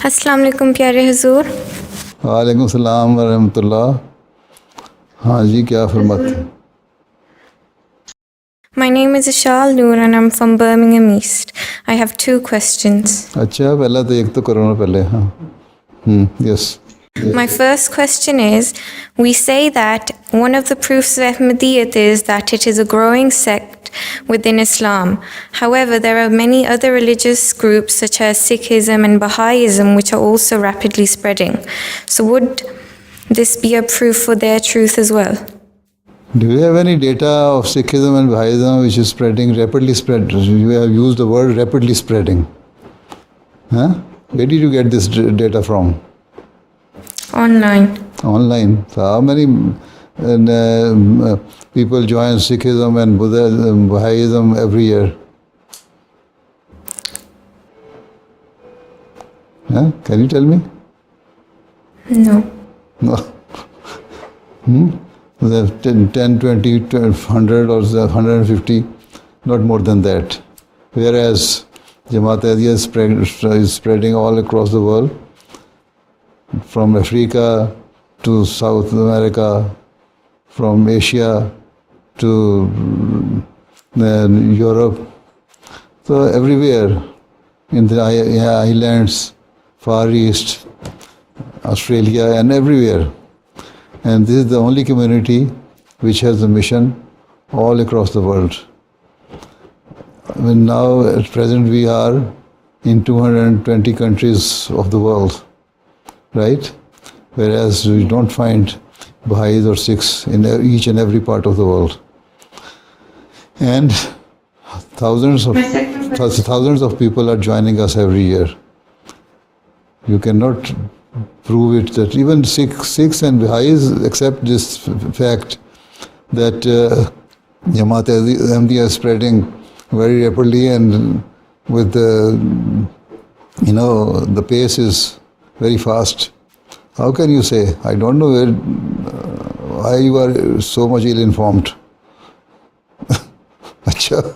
अस्सलाम वालेकुम प्यारे हुजूर। वालेकुम सलाम व रहमतुल्लाह। हाँ जी, क्या फरमाते हैं? My name is Ishal Noor and I'm from Birmingham East. I have 2 questions. अच्छा, पहला तो एक तो करो ना पहले। हाँ, yes. My first question is, we say that one of the proofs of Ahmadiyya is that it is a growing sect within Islam. However, there are many other religious groups such as Sikhism and Baha'ism which are also rapidly spreading. So would this be a proof for their truth as well? Do you have any data of Sikhism and Bahaism which is spreading, rapidly spread? You have used the word rapidly spreading. Huh? Where did you get this data from? Online. Online. So how many people join Sikhism and Buddhism, Bahaism every year? Huh? Can you tell me? No. No. The 10, 20, 100 or 150, not more than that. Whereas Ahmadiyya is spreading all across the world, from Africa to South America, from Asia to Europe. So everywhere, in the islands, Far East, Australia, and everywhere. And this is the only community which has a mission all across the world. I mean, now at present we are in 220 countries of the world, right? Whereas we don't find Baha'is or Sikhs in each and every part of the world. And thousands of people are joining us every year. You cannot prove it that even Sikhs and Baha'is accept this fact that Ahmadiyya is spreading very rapidly and with the pace is very fast. How can you say? I don't know why you are so much ill-informed. Acha.